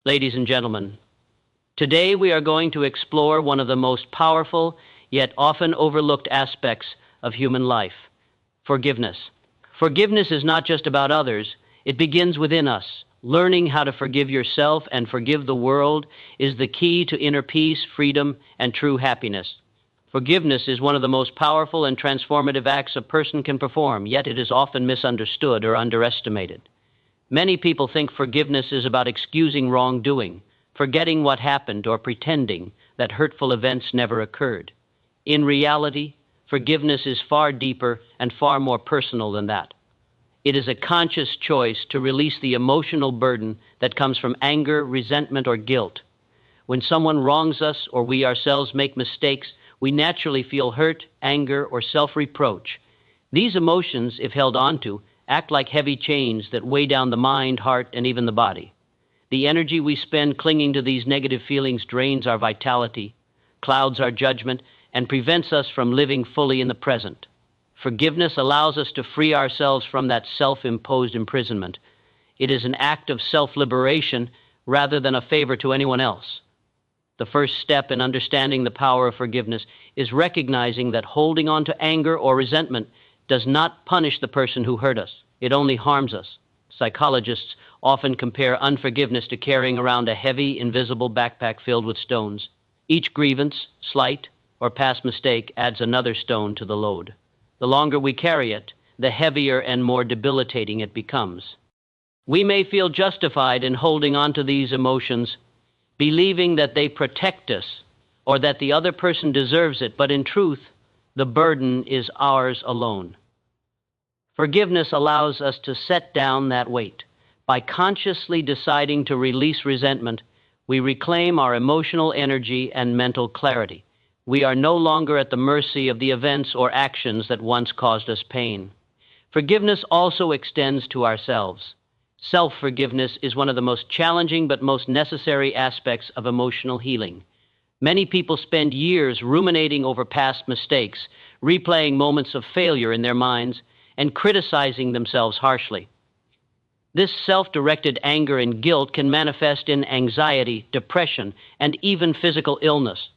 Ladies and gentlemen, today we are going to explore one of the most powerful yet often overlooked aspects of human life: forgiveness. Forgiveness is not just about others, it begins within us. Learning how to forgive yourself and forgive the world is the key to inner peace, freedom, and true happiness. Forgiveness is one of the most powerful and transformative acts a person can perform, yet it is often misunderstood or underestimated. Many people think forgiveness is about excusing wrongdoing, forgetting what happened, or pretending that hurtful events never occurred. In reality, forgiveness is far deeper and far more personal than that. It is a conscious choice to release the emotional burden that comes from anger, resentment, or guilt. When someone wrongs us or we ourselves make mistakes, we naturally feel hurt, anger, or self-reproach. These emotions, if held onto, act like heavy chains that weigh down the mind, heart, and even the body. The energy we spend clinging to these negative feelings drains our vitality, clouds our judgment, and prevents us from living fully in the present. Forgiveness allows us to free ourselves from that self-imposed imprisonment. It is an act of self-liberation rather than a favor to anyone else. The first step in understanding the power of forgiveness is recognizing that holding on to anger or resentment does not punish the person who hurt us. It only harms us. Psychologists often compare unforgiveness to carrying around a heavy, invisible backpack filled with stones. Each grievance, slight, or past mistake adds another stone to the load. The longer we carry it, the heavier and more debilitating it becomes. We may feel justified in holding on to these emotions, believing that they protect us or that the other person deserves it, but in truth, the burden is ours alone. Forgiveness allows us to set down that weight. By consciously deciding to release resentment, we reclaim our emotional energy and mental clarity. We are no longer at the mercy of the events or actions that once caused us pain. Forgiveness also extends to ourselves. Self-forgiveness is one of the most challenging but most necessary aspects of emotional healing. Many people spend years ruminating over past mistakes, replaying moments of failure in their minds, and criticizing themselves harshly. This self-directed anger and guilt can manifest in anxiety, depression, and even physical illness.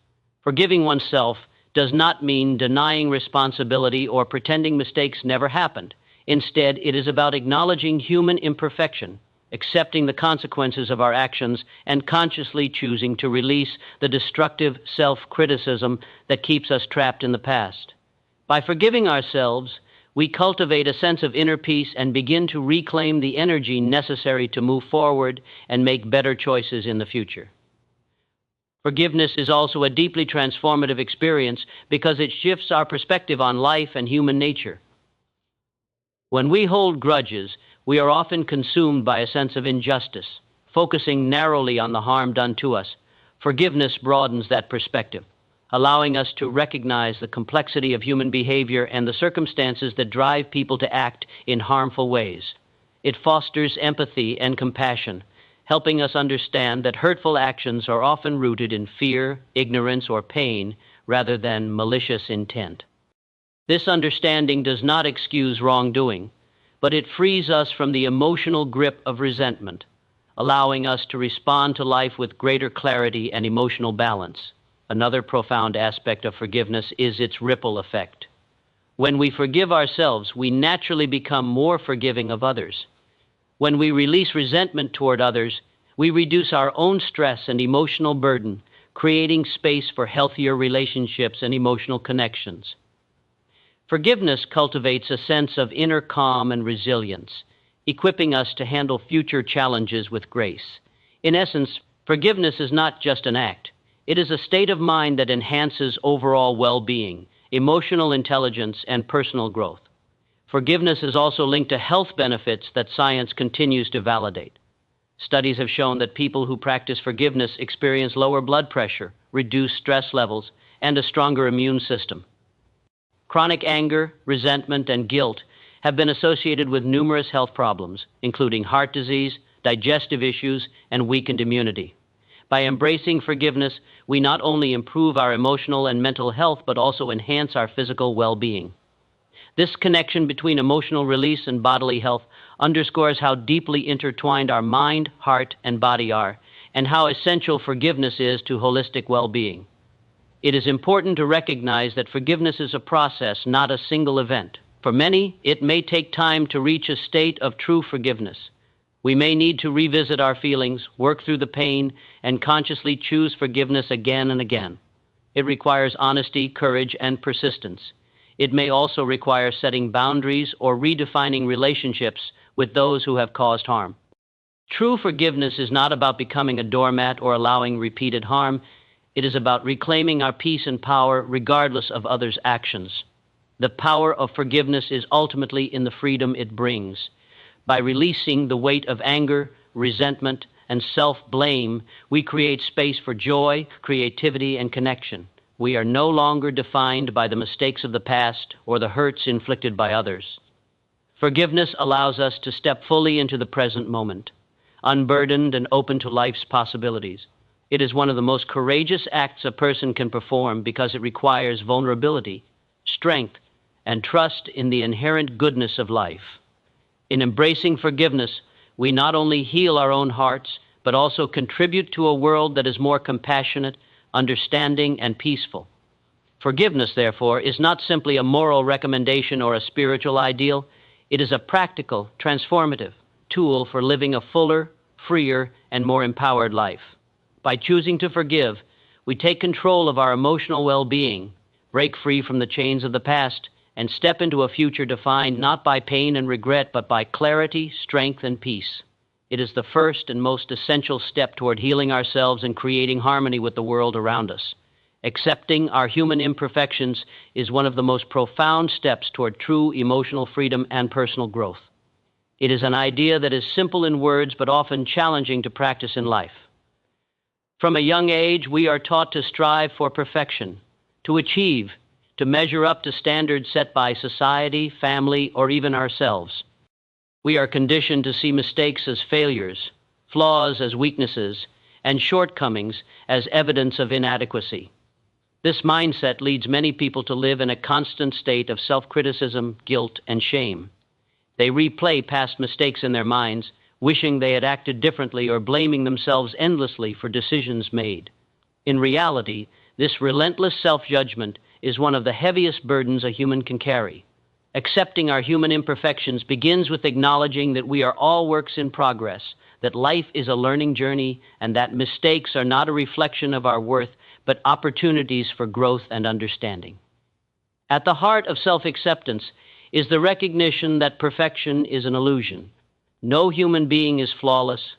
Forgiving oneself does not mean denying responsibility or pretending mistakes never happened. Instead, it is about acknowledging human imperfection, accepting the consequences of our actions, and consciously choosing to release the destructive self-criticism that keeps us trapped in the past. By forgiving ourselves, we cultivate a sense of inner peace and begin to reclaim the energy necessary to move forward and make better choices in the future. Forgiveness is also a deeply transformative experience because it shifts our perspective on life and human nature. When we hold grudges, we are often consumed by a sense of injustice, focusing narrowly on the harm done to us. Forgiveness broadens that perspective, allowing us to recognize the complexity of human behavior and the circumstances that drive people to act in harmful ways. It fosters empathy and compassion, helping us understand that hurtful actions are often rooted in fear, ignorance, or pain rather than malicious intent. This understanding does not excuse wrongdoing, but it frees us from the emotional grip of resentment, allowing us to respond to life with greater clarity and emotional balance. Another profound aspect of forgiveness is its ripple effect. When we forgive ourselves, we naturally become more forgiving of others. When we release resentment toward others, we reduce our own stress and emotional burden, creating space for healthier relationships and emotional connections. Forgiveness cultivates a sense of inner calm and resilience, equipping us to handle future challenges with grace. In essence, forgiveness is not just an act. It is a state of mind that enhances overall well-being, emotional intelligence, and personal growth. Forgiveness is also linked to health benefits that science continues to validate. Studies have shown that people who practice forgiveness experience lower blood pressure, reduced stress levels, and a stronger immune system. Chronic anger, resentment, and guilt have been associated with numerous health problems, including heart disease, digestive issues, and weakened immunity. By embracing forgiveness, we not only improve our emotional and mental health, but also enhance our physical well-being. This connection between emotional release and bodily health underscores how deeply intertwined our mind, heart, and body are, and how essential forgiveness is to holistic well-being. It is important to recognize that forgiveness is a process, not a single event. For many, it may take time to reach a state of true forgiveness. We may need to revisit our feelings, work through the pain, and consciously choose forgiveness again and again. It requires honesty, courage, and persistence. It may also require setting boundaries or redefining relationships with those who have caused harm. True forgiveness is not about becoming a doormat or allowing repeated harm. It is about reclaiming our peace and power regardless of others' actions. The power of forgiveness is ultimately in the freedom it brings. By releasing the weight of anger, resentment, and self-blame, we create space for joy, creativity, and connection. We are no longer defined by the mistakes of the past or the hurts inflicted by others. Forgiveness allows us to step fully into the present moment, unburdened and open to life's possibilities. It is one of the most courageous acts a person can perform because it requires vulnerability, strength, and trust in the inherent goodness of life. In embracing forgiveness, we not only heal our own hearts, but also contribute to a world that is more compassionate, understanding, and peaceful. Forgiveness, therefore, is not simply a moral recommendation or a spiritual ideal. It is a practical, transformative tool for living a fuller, freer, and more empowered life. By choosing to forgive, we take control of our emotional well-being, break free from the chains of the past, and step into a future defined not by pain and regret, but by clarity, strength, and peace. It is the first and most essential step toward healing ourselves and creating harmony with the world around us. Accepting our human imperfections is one of the most profound steps toward true emotional freedom and personal growth. It is an idea that is simple in words, but often challenging to practice in life. From a young age, we are taught to strive for perfection, to achieve, to measure up to standards set by society, family, or even ourselves. We are conditioned to see mistakes as failures, flaws as weaknesses, and shortcomings as evidence of inadequacy. This mindset leads many people to live in a constant state of self-criticism, guilt, and shame. They replay past mistakes in their minds, wishing they had acted differently or blaming themselves endlessly for decisions made. In reality, this relentless self-judgment is one of the heaviest burdens a human can carry. Accepting our human imperfections begins with acknowledging that we are all works in progress, that life is a learning journey, and that mistakes are not a reflection of our worth, but opportunities for growth and understanding. At the heart of self-acceptance is the recognition that perfection is an illusion. No human being is flawless,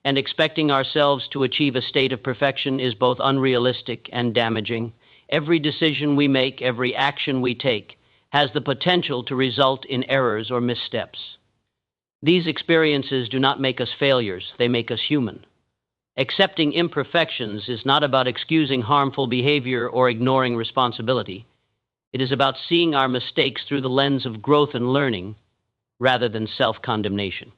and expecting ourselves to achieve a state of perfection is both unrealistic and damaging. Every decision we make, every action we take, has the potential to result in errors or missteps. These experiences do not make us failures, they make us human. Accepting imperfections is not about excusing harmful behavior or ignoring responsibility. It is about seeing our mistakes through the lens of growth and learning, rather than self-condemnation.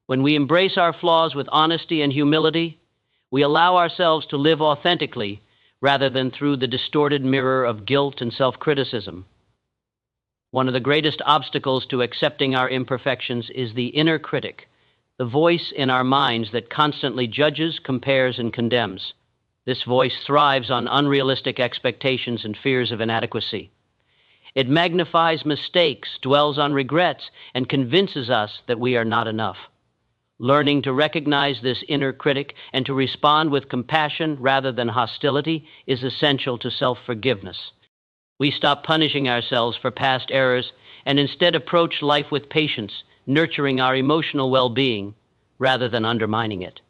When we embrace our flaws with honesty and humility, we allow ourselves to live authentically rather than through the distorted mirror of guilt and self-criticism. One of the greatest obstacles to accepting our imperfections is the inner critic, the voice in our minds that constantly judges, compares, and condemns. This voice thrives on unrealistic expectations and fears of inadequacy. It magnifies mistakes, dwells on regrets, and convinces us that we are not enough. Learning to recognize this inner critic and to respond with compassion rather than hostility is essential to self-forgiveness. We stop punishing ourselves for past errors and instead approach life with patience, nurturing our emotional well-being rather than undermining it.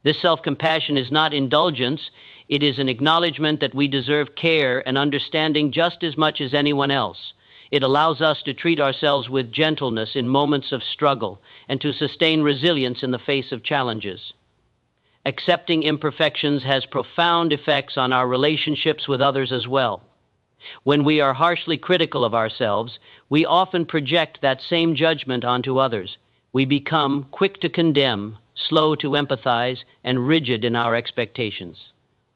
This self-compassion is not indulgence, it is an acknowledgement that we deserve care and understanding just as much as anyone else. It allows us to treat ourselves with gentleness in moments of struggle and to sustain resilience in the face of challenges. Accepting imperfections has profound effects on our relationships with others as well. When we are harshly critical of ourselves, we often project that same judgment onto others. We become quick to condemn, slow to empathize, and rigid in our expectations.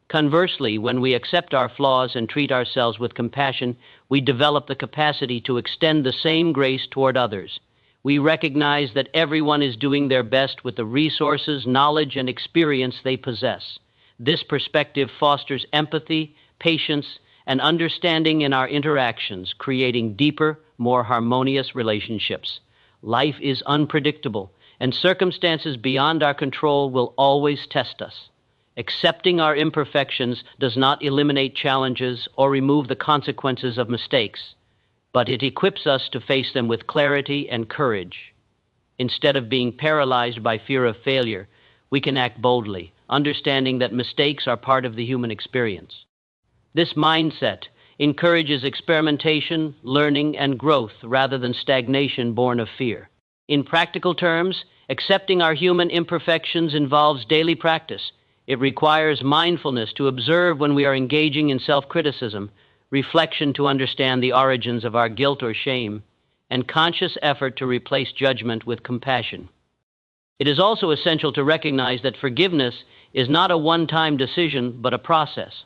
Conversely, when we accept our flaws and treat ourselves with compassion, we develop the capacity to extend the same grace toward others. We recognize that everyone is doing their best with the resources, knowledge, and experience they possess. This perspective fosters empathy, patience, and understanding in our interactions, creating deeper, more harmonious relationships. Life is unpredictable, and circumstances beyond our control will always test us. Accepting our imperfections does not eliminate challenges or remove the consequences of mistakes, but it equips us to face them with clarity and courage. Instead of being paralyzed by fear of failure, we can act boldly, understanding that mistakes are part of the human experience. This mindset encourages experimentation, learning, and growth rather than stagnation born of fear. In practical terms, accepting our human imperfections involves daily practice. It requires mindfulness to observe when we are engaging in self-criticism, reflection to understand the origins of our guilt or shame, and conscious effort to replace judgment with compassion. It is also essential to recognize that forgiveness is not a one-time decision, but a process.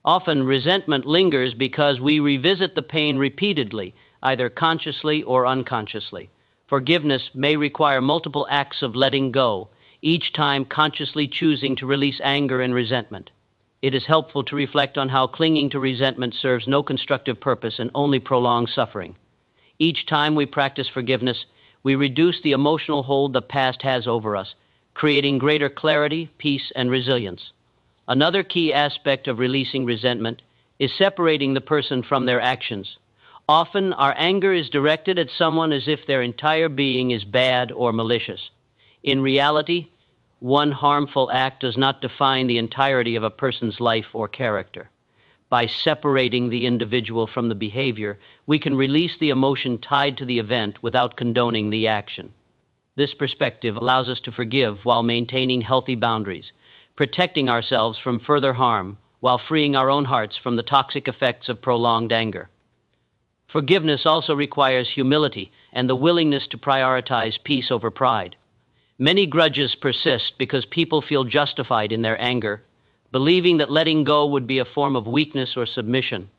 Often, resentment lingers because we revisit the pain repeatedly, either consciously or unconsciously. Forgiveness may require multiple acts of letting go, each time consciously choosing to release anger and resentment. It is helpful to reflect on how clinging to resentment serves no constructive purpose and only prolongs suffering. Each time we practice forgiveness, we reduce the emotional hold the past has over us, creating greater clarity, peace, and resilience. Another key aspect of releasing resentment is separating the person from their actions. Often, our anger is directed at someone as if their entire being is bad or malicious. In reality, one harmful act does not define the entirety of a person's life or character. By separating the individual from the behavior, we can release the emotion tied to the event without condoning the action. This perspective allows us to forgive while maintaining healthy boundaries, protecting ourselves from further harm while freeing our own hearts from the toxic effects of prolonged anger. Forgiveness also requires humility and the willingness to prioritize peace over pride. Many grudges persist because people feel justified in their anger, believing that letting go would be a form of weakness or submission.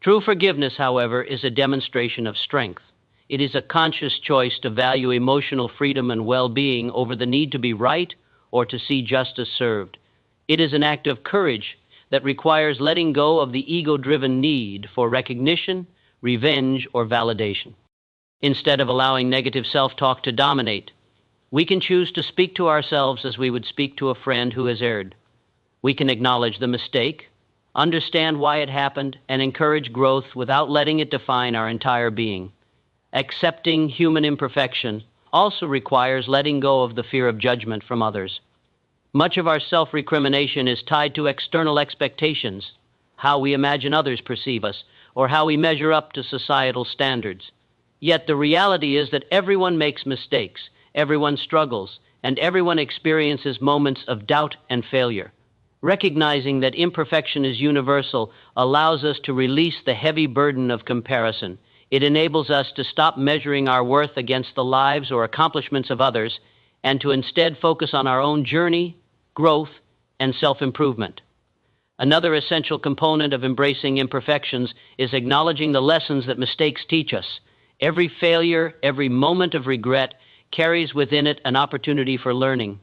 True forgiveness, however, is a demonstration of strength. It is a conscious choice to value emotional freedom and well-being over the need to be right or to see justice served. It is an act of courage that requires letting go of the ego-driven need for recognition, revenge, or validation. Instead of allowing negative self-talk to dominate, we can choose to speak to ourselves as we would speak to a friend who has erred. We can acknowledge the mistake, understand why it happened, and encourage growth without letting it define our entire being. Accepting human imperfection also requires letting go of the fear of judgment from others. Much of our self-recrimination is tied to external expectations, how we imagine others perceive us, or how we measure up to societal standards. Yet the reality is that everyone makes mistakes, everyone struggles, and everyone experiences moments of doubt and failure. Recognizing that imperfection is universal allows us to release the heavy burden of comparison. It enables us to stop measuring our worth against the lives or accomplishments of others and to instead focus on our own journey, growth, and self-improvement. Another essential component of embracing imperfections is acknowledging the lessons that mistakes teach us. Every failure, every moment of regret carries within it an opportunity for learning.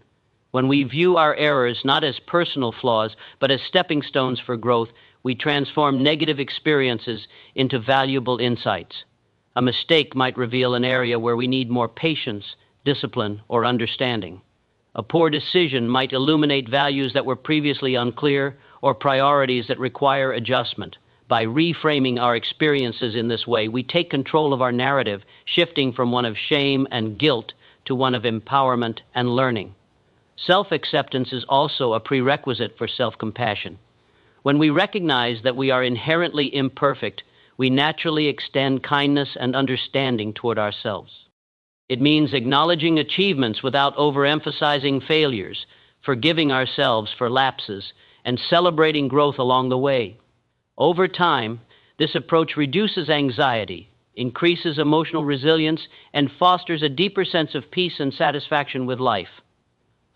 When we view our errors not as personal flaws, but as stepping stones for growth, we transform negative experiences into valuable insights. A mistake might reveal an area where we need more patience, discipline, or understanding. A poor decision might illuminate values that were previously unclear or priorities that require adjustment. By reframing our experiences in this way, we take control of our narrative, shifting from one of shame and guilt to one of empowerment and learning. Self-acceptance is also a prerequisite for self-compassion. When we recognize that we are inherently imperfect, we naturally extend kindness and understanding toward ourselves. It means acknowledging achievements without overemphasizing failures, forgiving ourselves for lapses, and celebrating growth along the way. Over time, this approach reduces anxiety, increases emotional resilience, and fosters a deeper sense of peace and satisfaction with life.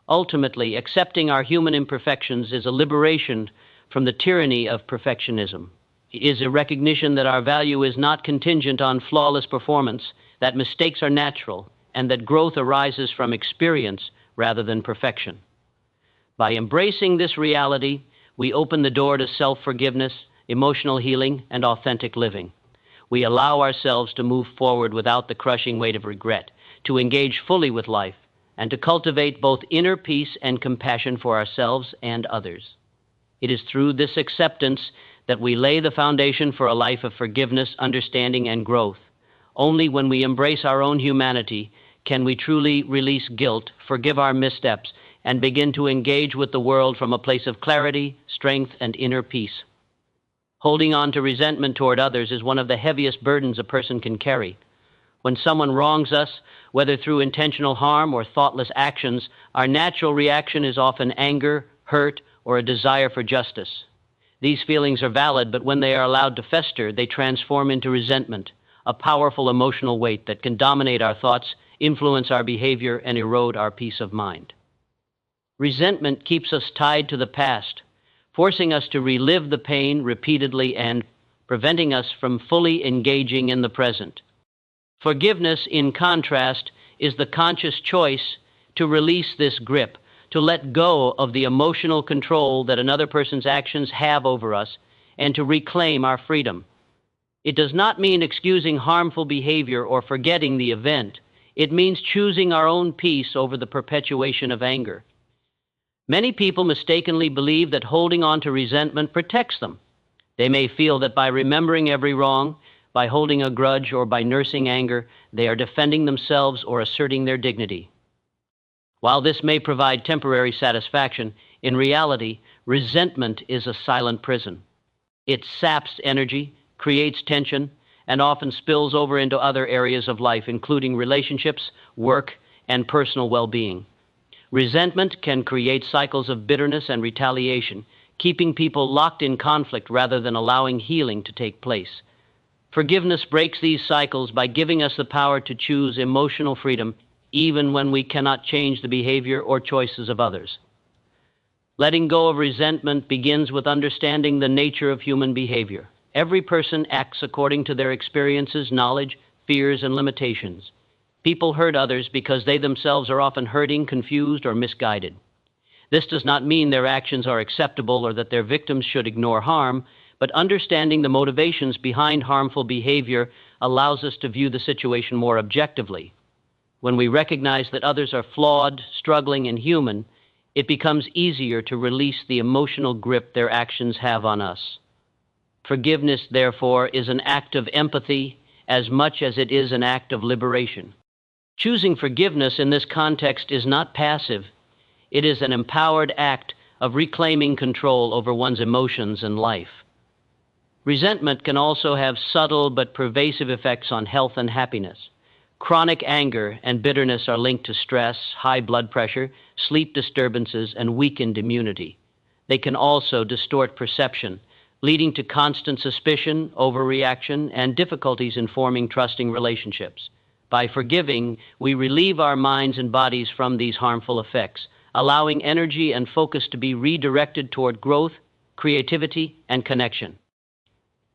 Ultimately, accepting our human imperfections is a liberation from the tyranny of perfectionism. It is a recognition that our value is not contingent on flawless performance, that mistakes are natural, and that growth arises from experience rather than perfection. By embracing this reality, we open the door to self-forgiveness, emotional healing, and authentic living. We allow ourselves to move forward without the crushing weight of regret, to engage fully with life, and to cultivate both inner peace and compassion for ourselves and others. It is through this acceptance that we lay the foundation for a life of forgiveness, understanding, and growth. Only when we embrace our own humanity can we truly release guilt, forgive our missteps, and begin to engage with the world from a place of clarity, strength, and inner peace. Holding on to resentment toward others is one of the heaviest burdens a person can carry. When someone wrongs us, whether through intentional harm or thoughtless actions, our natural reaction is often anger, hurt, or a desire for justice. These feelings are valid, but when they are allowed to fester, they transform into resentment, a powerful emotional weight that can dominate our thoughts, influence our behavior, and erode our peace of mind. Resentment keeps us tied to the past, forcing us to relive the pain repeatedly and preventing us from fully engaging in the present. Forgiveness, in contrast, is the conscious choice to release this grip, to let go of the emotional control that another person's actions have over us, and to reclaim our freedom. It does not mean excusing harmful behavior or forgetting the event. It means choosing our own peace over the perpetuation of anger. Many people mistakenly believe that holding on to resentment protects them. They may feel that by remembering every wrong, by holding a grudge, or by nursing anger, they are defending themselves or asserting their dignity. While this may provide temporary satisfaction, in reality, resentment is a silent prison. It saps energy, creates tension, and often spills over into other areas of life, including relationships, work, and personal well-being. Resentment can create cycles of bitterness and retaliation, keeping people locked in conflict rather than allowing healing to take place. Forgiveness breaks these cycles by giving us the power to choose emotional freedom even when we cannot change the behavior or choices of others. Letting go of resentment begins with understanding the nature of human behavior. Every person acts according to their experiences, knowledge, fears, and limitations. People hurt others because they themselves are often hurting, confused, or misguided. This does not mean their actions are acceptable or that their victims should ignore harm, but understanding the motivations behind harmful behavior allows us to view the situation more objectively. When we recognize that others are flawed, struggling, and human, it becomes easier to release the emotional grip their actions have on us. Forgiveness, therefore, is an act of empathy as much as it is an act of liberation. Choosing forgiveness in this context is not passive. It is an empowered act of reclaiming control over one's emotions and life. Resentment can also have subtle but pervasive effects on health and happiness. Chronic anger and bitterness are linked to stress, high blood pressure, sleep disturbances, and weakened immunity. They can also distort perception, leading to constant suspicion, overreaction, and difficulties in forming trusting relationships. By forgiving, we relieve our minds and bodies from these harmful effects, allowing energy and focus to be redirected toward growth, creativity, and connection.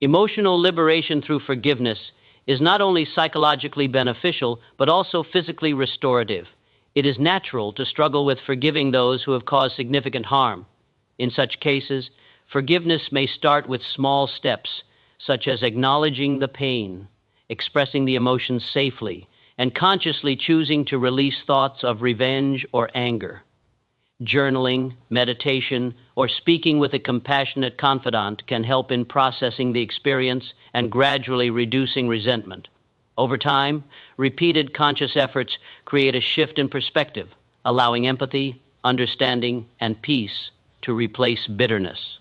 Emotional liberation through forgiveness is not only psychologically beneficial, but also physically restorative. It is natural to struggle with forgiving those who have caused significant harm. In such cases, forgiveness may start with small steps, such as acknowledging the pain, expressing the emotions safely, and consciously choosing to release thoughts of revenge or anger. Journaling, meditation, or speaking with a compassionate confidant can help in processing the experience and gradually reducing resentment. Over time, repeated conscious efforts create a shift in perspective, allowing empathy, understanding, and peace to replace bitterness.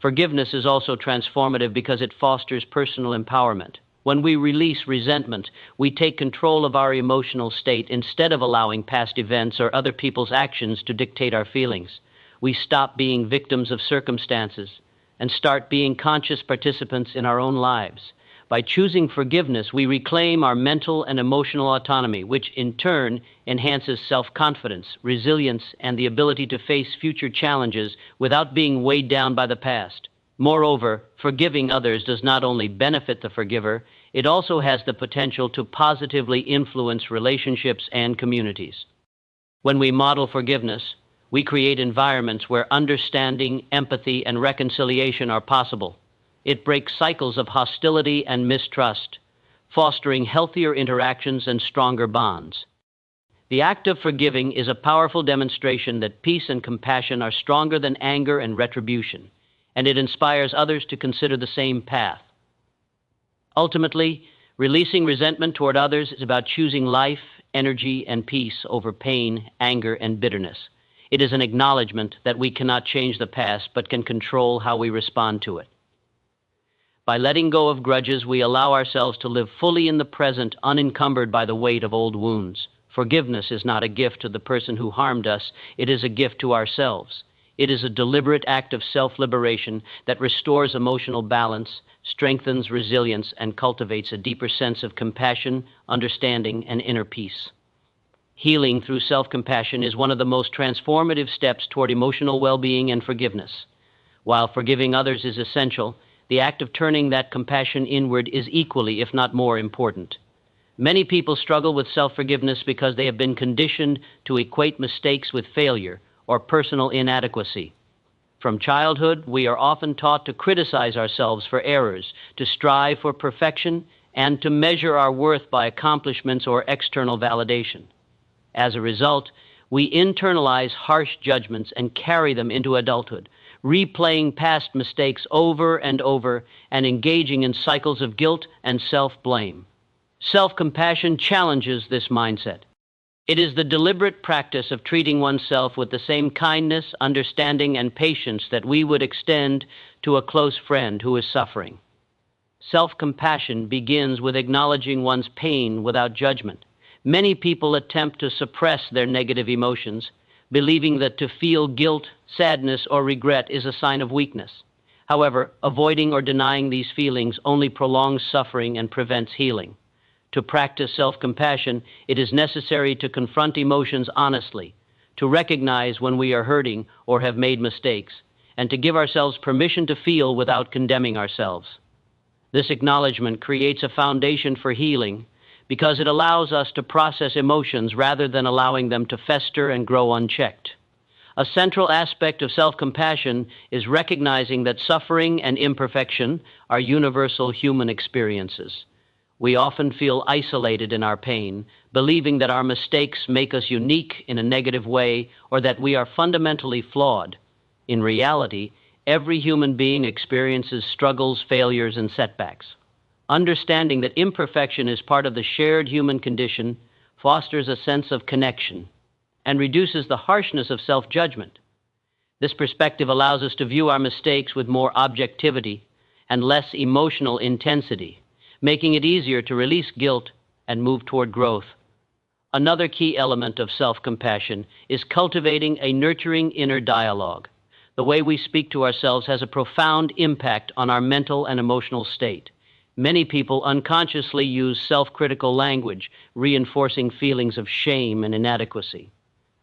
Forgiveness is also transformative because it fosters personal empowerment. When we release resentment, we take control of our emotional state instead of allowing past events or other people's actions to dictate our feelings. We stop being victims of circumstances and start being conscious participants in our own lives. By choosing forgiveness, we reclaim our mental and emotional autonomy, which in turn enhances self-confidence, resilience, and the ability to face future challenges without being weighed down by the past. Moreover, forgiving others does not only benefit the forgiver, it also has the potential to positively influence relationships and communities. When we model forgiveness, we create environments where understanding, empathy, and reconciliation are possible. It breaks cycles of hostility and mistrust, fostering healthier interactions and stronger bonds. The act of forgiving is a powerful demonstration that peace and compassion are stronger than anger and retribution, and it inspires others to consider the same path. Ultimately, releasing resentment toward others is about choosing life, energy, and peace over pain, anger, and bitterness. It is an acknowledgement that we cannot change the past but can control how we respond to it. By letting go of grudges, we allow ourselves to live fully in the present, unencumbered by the weight of old wounds. Forgiveness is not a gift to the person who harmed us, it is a gift to ourselves. It is a deliberate act of self-liberation that restores emotional balance, strengthens resilience, and cultivates a deeper sense of compassion, understanding, and inner peace. Healing through self-compassion is one of the most transformative steps toward emotional well-being and forgiveness. While forgiving others is essential, the act of turning that compassion inward is equally, if not more, important. Many people struggle with self-forgiveness because they have been conditioned to equate mistakes with failure or personal inadequacy. From childhood, we are often taught to criticize ourselves for errors, to strive for perfection, and to measure our worth by accomplishments or external validation. As a result, we internalize harsh judgments and carry them into adulthood, replaying past mistakes over and over and engaging in cycles of guilt and self-blame. Self-compassion challenges this mindset. It is the deliberate practice of treating oneself with the same kindness, understanding, and patience that we would extend to a close friend who is suffering. Self-compassion begins with acknowledging one's pain without judgment. Many people attempt to suppress their negative emotions, believing that to feel guilt, sadness, or regret is a sign of weakness. However, avoiding or denying these feelings only prolongs suffering and prevents healing. To practice self-compassion, it is necessary to confront emotions honestly, to recognize when we are hurting or have made mistakes, and to give ourselves permission to feel without condemning ourselves. This acknowledgement creates a foundation for healing because it allows us to process emotions rather than allowing them to fester and grow unchecked. A central aspect of self-compassion is recognizing that suffering and imperfection are universal human experiences. We often feel isolated in our pain, believing that our mistakes make us unique in a negative way or that we are fundamentally flawed. In reality, every human being experiences struggles, failures, and setbacks. Understanding that imperfection is part of the shared human condition fosters a sense of connection and reduces the harshness of self-judgment. This perspective allows us to view our mistakes with more objectivity and less emotional intensity, making it easier to release guilt and move toward growth. Another key element of self-compassion is cultivating a nurturing inner dialogue. The way we speak to ourselves has a profound impact on our mental and emotional state. Many people unconsciously use self-critical language, reinforcing feelings of shame and inadequacy.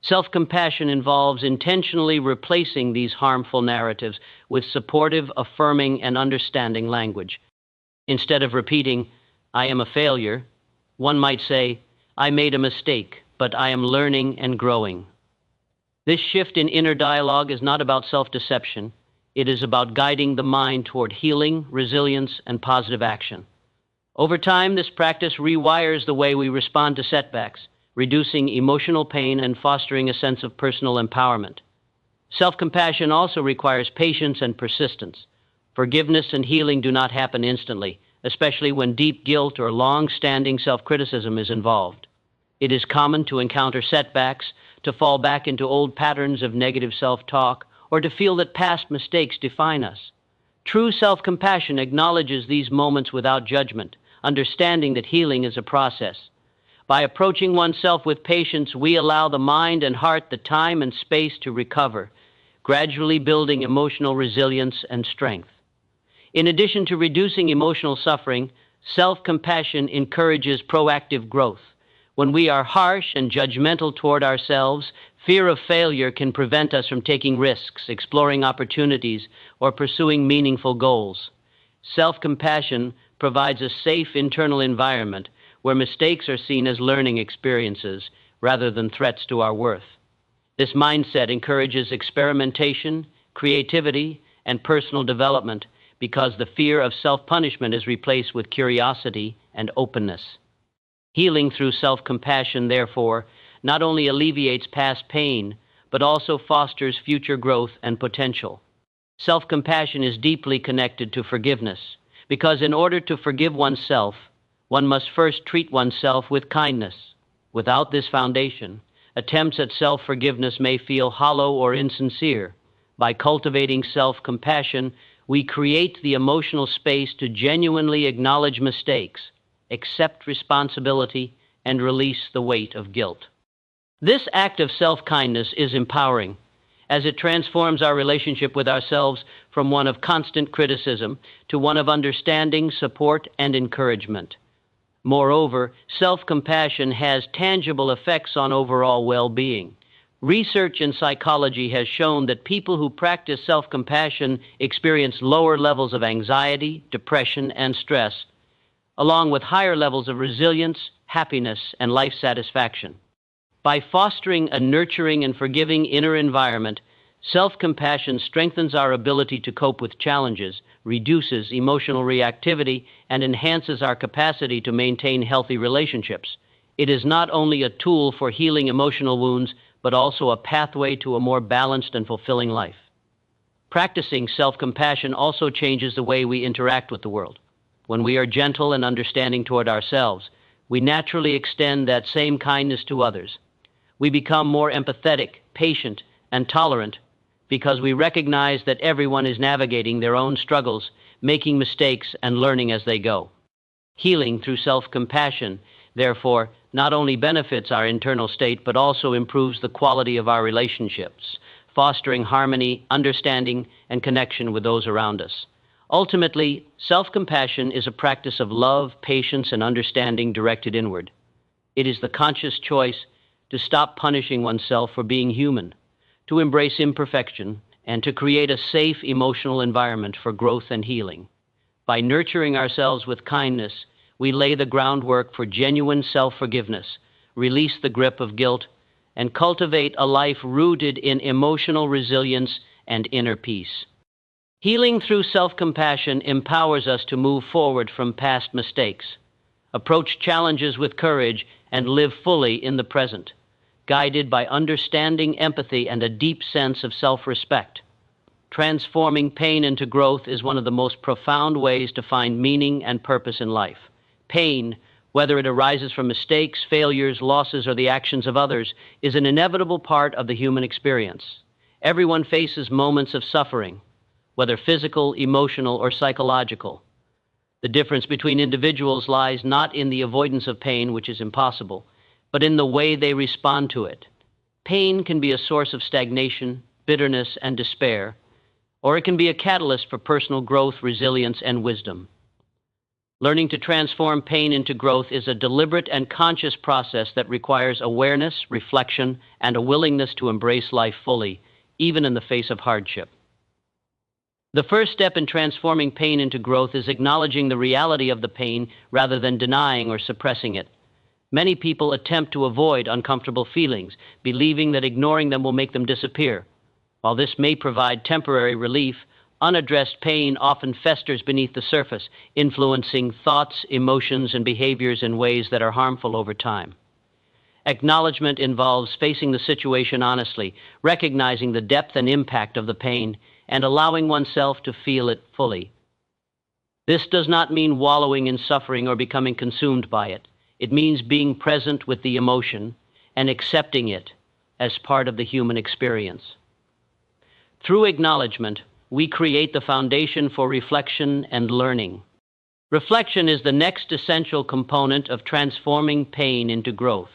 Self-compassion involves intentionally replacing these harmful narratives with supportive, affirming, and understanding language. Instead of repeating, "I am a failure," one might say, "I made a mistake, but I am learning and growing." This shift in inner dialogue is not about self-deception. It is about guiding the mind toward healing, resilience, and positive action. Over time, this practice rewires the way we respond to setbacks, reducing emotional pain and fostering a sense of personal empowerment. Self-compassion also requires patience and persistence. Forgiveness and healing do not happen instantly, especially when deep guilt or long-standing self-criticism is involved. It is common to encounter setbacks, to fall back into old patterns of negative self-talk, or to feel that past mistakes define us. True self-compassion acknowledges these moments without judgment, understanding that healing is a process. By approaching oneself with patience, we allow the mind and heart the time and space to recover, gradually building emotional resilience and strength. In addition to reducing emotional suffering, self-compassion encourages proactive growth. When we are harsh and judgmental toward ourselves, fear of failure can prevent us from taking risks, exploring opportunities, or pursuing meaningful goals. Self-compassion provides a safe internal environment where mistakes are seen as learning experiences rather than threats to our worth. This mindset encourages experimentation, creativity, and personal development because the fear of self-punishment is replaced with curiosity and openness. Healing through self-compassion, therefore, not only alleviates past pain, but also fosters future growth and potential. Self-compassion is deeply connected to forgiveness, because in order to forgive oneself, one must first treat oneself with kindness. Without this foundation, attempts at self-forgiveness may feel hollow or insincere. By cultivating self-compassion, we create the emotional space to genuinely acknowledge mistakes, accept responsibility, and release the weight of guilt. This act of self-kindness is empowering, as it transforms our relationship with ourselves from one of constant criticism to one of understanding, support, and encouragement. Moreover, self-compassion has tangible effects on overall well-being. Research in psychology has shown that people who practice self-compassion experience lower levels of anxiety, depression, and stress, along with higher levels of resilience, happiness, and life satisfaction. By fostering a nurturing and forgiving inner environment, self-compassion strengthens our ability to cope with challenges, reduces emotional reactivity, and enhances our capacity to maintain healthy relationships. It is not only a tool for healing emotional wounds, but also a pathway to a more balanced and fulfilling life. Practicing self-compassion also changes the way we interact with the world. When we are gentle and understanding toward ourselves, we naturally extend that same kindness to others. We become more empathetic, patient, and tolerant because we recognize that everyone is navigating their own struggles, making mistakes, and learning as they go. Healing through self-compassion, therefore, not only benefits our internal state, but also improves the quality of our relationships, fostering harmony, understanding, and connection with those around us. Ultimately, self-compassion is a practice of love, patience, and understanding directed inward. It is the conscious choice to stop punishing oneself for being human, to embrace imperfection, and to create a safe emotional environment for growth and healing. By nurturing ourselves with kindness, we lay the groundwork for genuine self-forgiveness, release the grip of guilt, and cultivate a life rooted in emotional resilience and inner peace. Healing through self-compassion empowers us to move forward from past mistakes, approach challenges with courage, and live fully in the present, guided by understanding, empathy, and a deep sense of self-respect. Transforming pain into growth is one of the most profound ways to find meaning and purpose in life. Pain, whether it arises from mistakes, failures, losses, or the actions of others, is an inevitable part of the human experience. Everyone faces moments of suffering, whether physical, emotional, or psychological. The difference between individuals lies not in the avoidance of pain, which is impossible, but in the way they respond to it. Pain can be a source of stagnation, bitterness, and despair, or it can be a catalyst for personal growth, resilience, and wisdom. Learning to transform pain into growth is a deliberate and conscious process that requires awareness, reflection, and a willingness to embrace life fully, even in the face of hardship. The first step in transforming pain into growth is acknowledging the reality of the pain rather than denying or suppressing it. Many people attempt to avoid uncomfortable feelings, believing that ignoring them will make them disappear. While this may provide temporary relief, unaddressed pain often festers beneath the surface, influencing thoughts, emotions, and behaviors in ways that are harmful over time. Acknowledgement involves facing the situation honestly, recognizing the depth and impact of the pain, and allowing oneself to feel it fully. This does not mean wallowing in suffering or becoming consumed by it. It means being present with the emotion and accepting it as part of the human experience. Through acknowledgement, we create the foundation for reflection and learning. Reflection is the next essential component of transforming pain into growth.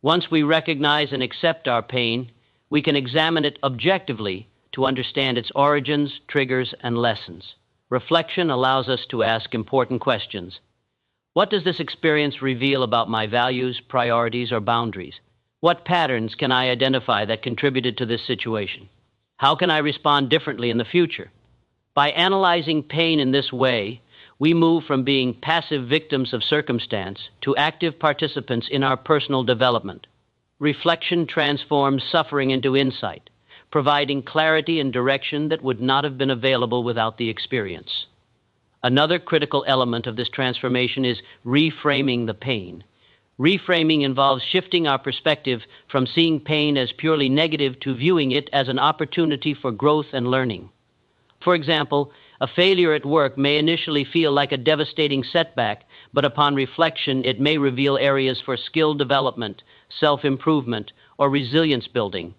Once we recognize and accept our pain, we can examine it objectively to understand its origins, triggers, and lessons. Reflection allows us to ask important questions. What does this experience reveal about my values, priorities, or boundaries? What patterns can I identify that contributed to this situation? How can I respond differently in the future? By analyzing pain in this way, we move from being passive victims of circumstance to active participants in our personal development. Reflection transforms suffering into insight, providing clarity and direction that would not have been available without the experience. Another critical element of this transformation is reframing the pain. Reframing involves shifting our perspective from seeing pain as purely negative to viewing it as an opportunity for growth and learning. For example, a failure at work may initially feel like a devastating setback, but upon reflection, it may reveal areas for skill development, self-improvement, or resilience building.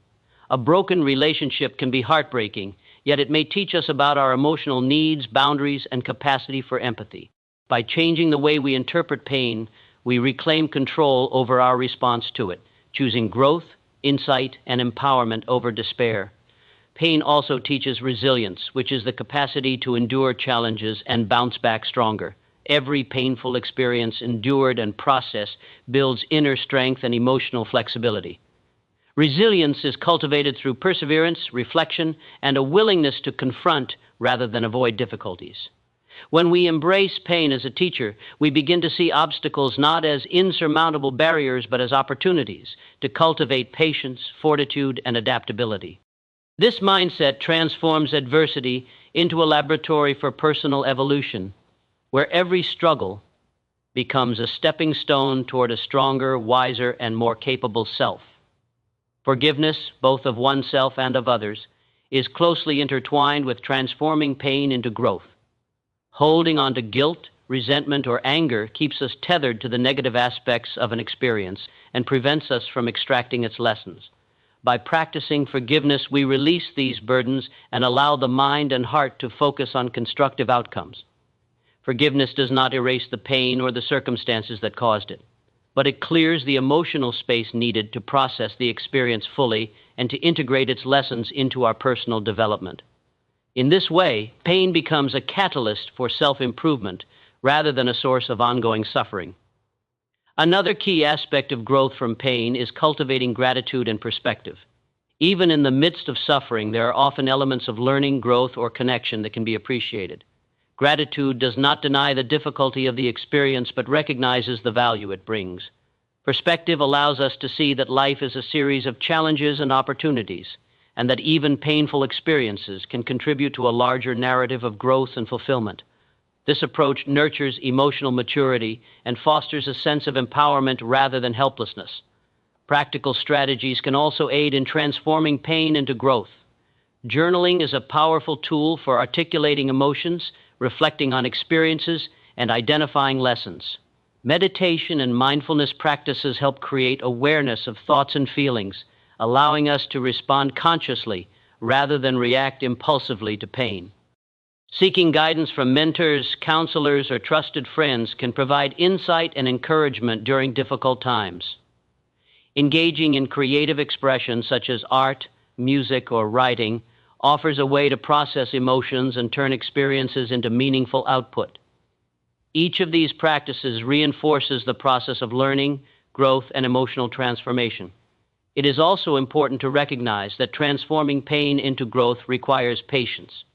A broken relationship can be heartbreaking, yet it may teach us about our emotional needs, boundaries, and capacity for empathy. By changing the way we interpret pain, we reclaim control over our response to it, choosing growth, insight, and empowerment over despair. Pain also teaches resilience, which is the capacity to endure challenges and bounce back stronger. Every painful experience endured and processed builds inner strength and emotional flexibility. Resilience is cultivated through perseverance, reflection, and a willingness to confront rather than avoid difficulties. When we embrace pain as a teacher, we begin to see obstacles not as insurmountable barriers but as opportunities to cultivate patience, fortitude, and adaptability. This mindset transforms adversity into a laboratory for personal evolution, where every struggle becomes a stepping stone toward a stronger, wiser, and more capable self. Forgiveness, both of oneself and of others, is closely intertwined with transforming pain into growth. Holding on to guilt, resentment, or anger keeps us tethered to the negative aspects of an experience and prevents us from extracting its lessons. By practicing forgiveness, we release these burdens and allow the mind and heart to focus on constructive outcomes. Forgiveness does not erase the pain or the circumstances that caused it, but it clears the emotional space needed to process the experience fully and to integrate its lessons into our personal development. In this way, pain becomes a catalyst for self-improvement rather than a source of ongoing suffering. Another key aspect of growth from pain is cultivating gratitude and perspective. Even in the midst of suffering, there are often elements of learning, growth, or connection that can be appreciated. Gratitude does not deny the difficulty of the experience, but recognizes the value it brings. Perspective allows us to see that life is a series of challenges and opportunities, and that even painful experiences can contribute to a larger narrative of growth and fulfillment. This approach nurtures emotional maturity and fosters a sense of empowerment rather than helplessness. Practical strategies can also aid in transforming pain into growth. Journaling is a powerful tool for articulating emotions, reflecting on experiences, and identifying lessons. Meditation and mindfulness practices help create awareness of thoughts and feelings, allowing us to respond consciously rather than react impulsively to pain. Seeking guidance from mentors, counselors, or trusted friends can provide insight and encouragement during difficult times. Engaging in creative expression such as art, music, or writing offers a way to process emotions and turn experiences into meaningful output. Each of these practices reinforces the process of learning, growth, and emotional transformation. It is also important to recognize that transforming pain into growth requires patience.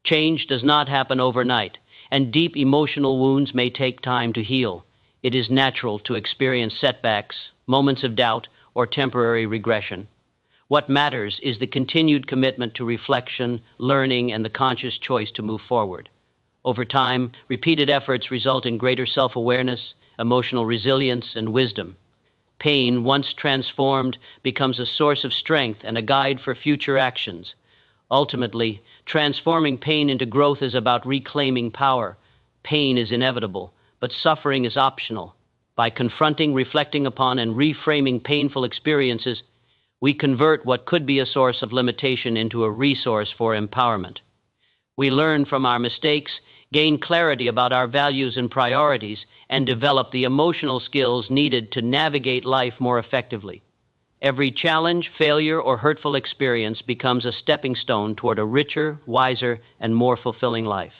Change does not happen overnight, and deep emotional wounds may take time to heal. It is natural to experience setbacks, moments of doubt, or temporary regression. What matters is the continued commitment to reflection, learning, and the conscious choice to move forward. Over time, repeated efforts result in greater self-awareness, emotional resilience, and wisdom. Pain, once transformed, becomes a source of strength and a guide for future actions. Ultimately, transforming pain into growth is about reclaiming power. Pain is inevitable, but suffering is optional. By confronting, reflecting upon, and reframing painful experiences, we convert what could be a source of limitation into a resource for empowerment. We learn from our mistakes, gain clarity about our values and priorities, and develop the emotional skills needed to navigate life more effectively. Every challenge, failure, or hurtful experience becomes a stepping stone toward a richer, wiser, and more fulfilling life.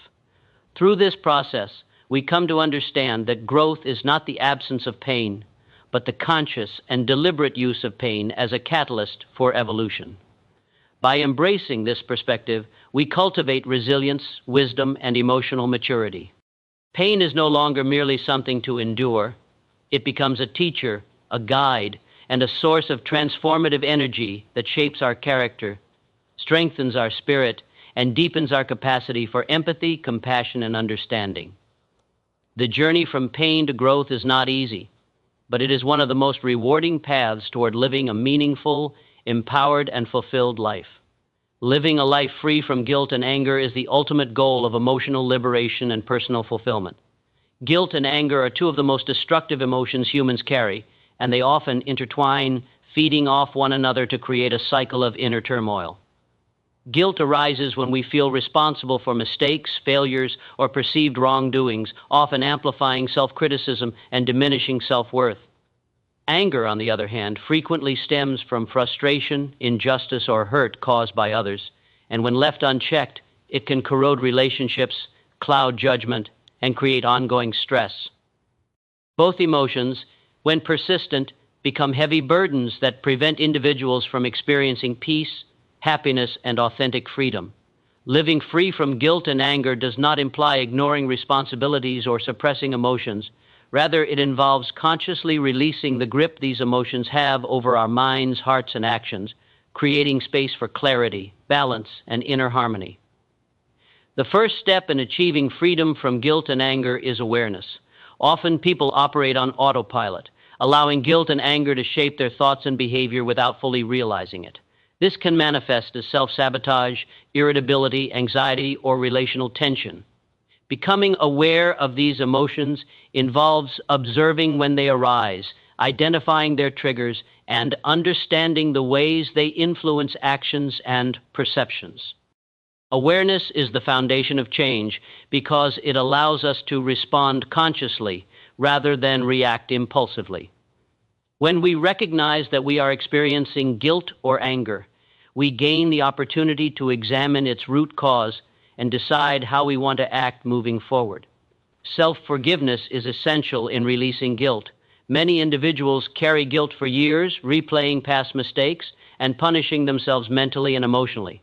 Through this process, we come to understand that growth is not the absence of pain, but the conscious and deliberate use of pain as a catalyst for evolution. By embracing this perspective, we cultivate resilience, wisdom, and emotional maturity. Pain is no longer merely something to endure. It becomes a teacher, a guide, and a source of transformative energy that shapes our character, strengthens our spirit, and deepens our capacity for empathy, compassion, and understanding. The journey from pain to growth is not easy, but it is one of the most rewarding paths toward living a meaningful, empowered, and fulfilled life. Living a life free from guilt and anger is the ultimate goal of emotional liberation and personal fulfillment. Guilt and anger are two of the most destructive emotions humans carry, and they often intertwine, feeding off one another to create a cycle of inner turmoil. Guilt arises when we feel responsible for mistakes, failures, or perceived wrongdoings, often amplifying self-criticism and diminishing self-worth. Anger, on the other hand, frequently stems from frustration, injustice, or hurt caused by others, and when left unchecked, it can corrode relationships, cloud judgment, and create ongoing stress. Both emotions, when persistent, become heavy burdens that prevent individuals from experiencing peace, happiness, and authentic freedom. Living free from guilt and anger does not imply ignoring responsibilities or suppressing emotions. Rather, it involves consciously releasing the grip these emotions have over our minds, hearts, and actions, creating space for clarity, balance, and inner harmony. The first step in achieving freedom from guilt and anger is awareness. Often people operate on autopilot, allowing guilt and anger to shape their thoughts and behavior without fully realizing it. This can manifest as self-sabotage, irritability, anxiety, or relational tension. Becoming aware of these emotions involves observing when they arise, identifying their triggers, and understanding the ways they influence actions and perceptions. Awareness is the foundation of change because it allows us to respond consciously rather than react impulsively. When we recognize that we are experiencing guilt or anger, we gain the opportunity to examine its root cause and decide how we want to act moving forward. Self-forgiveness is essential in releasing guilt. Many individuals carry guilt for years, replaying past mistakes and punishing themselves mentally and emotionally.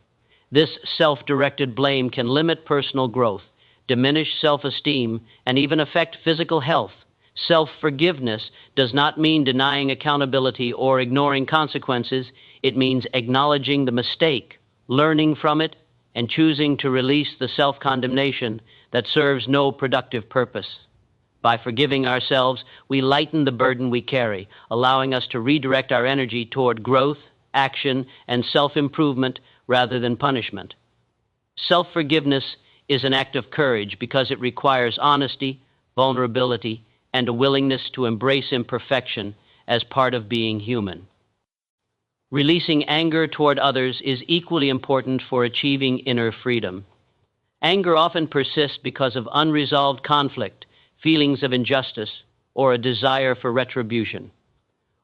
This self-directed blame can limit personal growth, diminish self-esteem, and even affect physical health. Self-forgiveness does not mean denying accountability or ignoring consequences. It means acknowledging the mistake, learning from it, and choosing to release the self-condemnation that serves no productive purpose. By forgiving ourselves, we lighten the burden we carry, allowing us to redirect our energy toward growth, action, and self-improvement rather than punishment. Self-forgiveness is an act of courage because it requires honesty, vulnerability, and a willingness to embrace imperfection as part of being human. Releasing anger toward others is equally important for achieving inner freedom. Anger often persists because of unresolved conflict, feelings of injustice, or a desire for retribution.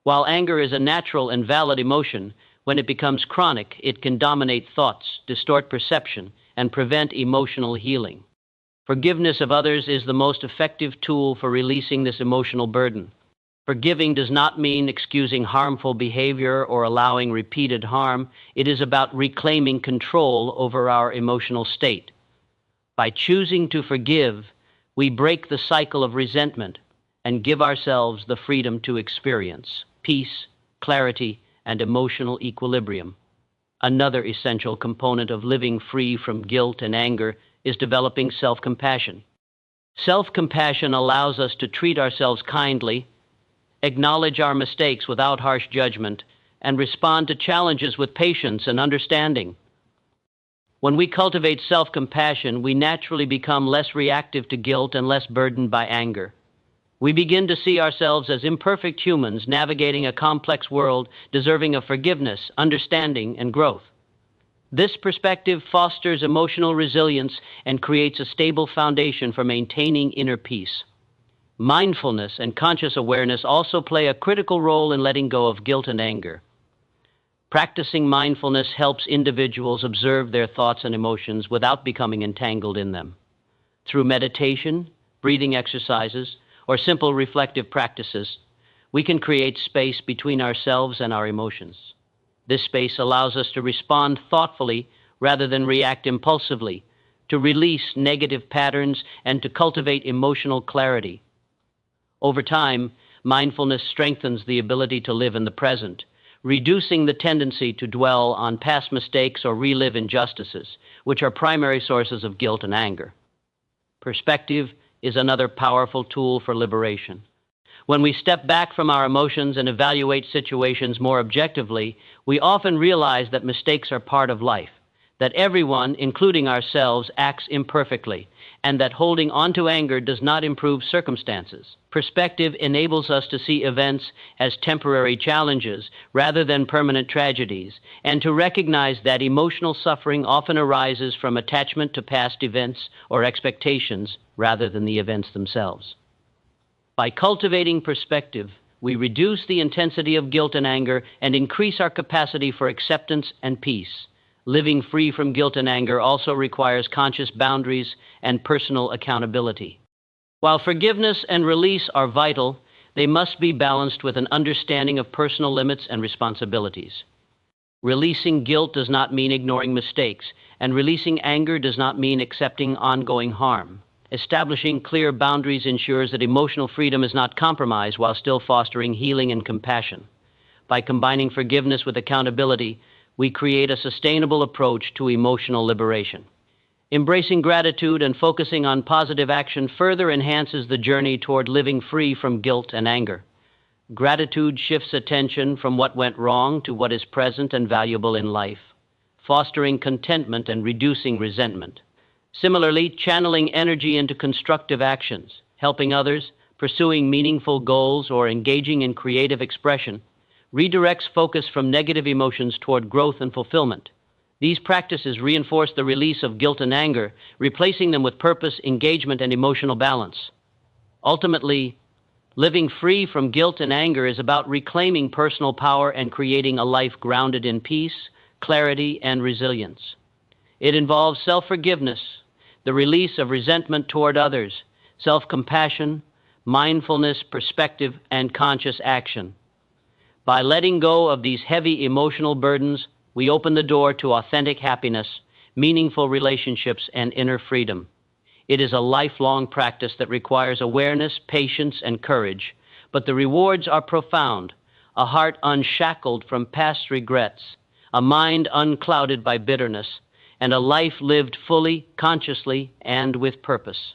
While anger is a natural and valid emotion, when it becomes chronic, it can dominate thoughts, distort perception, and prevent emotional healing. Forgiveness of others is the most effective tool for releasing this emotional burden. Forgiving does not mean excusing harmful behavior or allowing repeated harm. It is about reclaiming control over our emotional state. By choosing to forgive, we break the cycle of resentment and give ourselves the freedom to experience peace, clarity, and emotional equilibrium. Another essential component of living free from guilt and anger is developing self-compassion. Self-compassion allows us to treat ourselves kindly, acknowledge our mistakes without harsh judgment, and respond to challenges with patience and understanding. When we cultivate self-compassion, we naturally become less reactive to guilt and less burdened by anger. We begin to see ourselves as imperfect humans navigating a complex world deserving of forgiveness, understanding, and growth. This perspective fosters emotional resilience and creates a stable foundation for maintaining inner peace. Mindfulness and conscious awareness also play a critical role in letting go of guilt and anger. Practicing mindfulness helps individuals observe their thoughts and emotions without becoming entangled in them. Through meditation, breathing exercises, or simple reflective practices, we can create space between ourselves and our emotions. This space allows us to respond thoughtfully rather than react impulsively, to release negative patterns, and to cultivate emotional clarity. Over time, mindfulness strengthens the ability to live in the present, reducing the tendency to dwell on past mistakes or relive injustices, which are primary sources of guilt and anger. Perspective is another powerful tool for liberation. When we step back from our emotions and evaluate situations more objectively, we often realize that mistakes are part of life, that everyone, including ourselves, acts imperfectly, and that holding onto anger does not improve circumstances. Perspective enables us to see events as temporary challenges rather than permanent tragedies, and to recognize that emotional suffering often arises from attachment to past events or expectations rather than the events themselves. By cultivating perspective, we reduce the intensity of guilt and anger and increase our capacity for acceptance and peace. Living free from guilt and anger also requires conscious boundaries and personal accountability. While forgiveness and release are vital, they must be balanced with an understanding of personal limits and responsibilities. Releasing guilt does not mean ignoring mistakes, and releasing anger does not mean accepting ongoing harm. Establishing clear boundaries ensures that emotional freedom is not compromised while still fostering healing and compassion. By combining forgiveness with accountability, we create a sustainable approach to emotional liberation. Embracing gratitude and focusing on positive action further enhances the journey toward living free from guilt and anger. Gratitude shifts attention from what went wrong to what is present and valuable in life, fostering contentment and reducing resentment. Similarly, channeling energy into constructive actions, helping others, pursuing meaningful goals, or engaging in creative expression redirects focus from negative emotions toward growth and fulfillment. These practices reinforce the release of guilt and anger, replacing them with purpose, engagement, and emotional balance. Ultimately, living free from guilt and anger is about reclaiming personal power and creating a life grounded in peace, clarity, and resilience. It involves self-forgiveness, the release of resentment toward others, self-compassion, mindfulness, perspective, and conscious action. By letting go of these heavy emotional burdens, we open the door to authentic happiness, meaningful relationships, and inner freedom. It is a lifelong practice that requires awareness, patience, and courage, but the rewards are profound: a heart unshackled from past regrets, a mind unclouded by bitterness, and a life lived fully, consciously, and with purpose.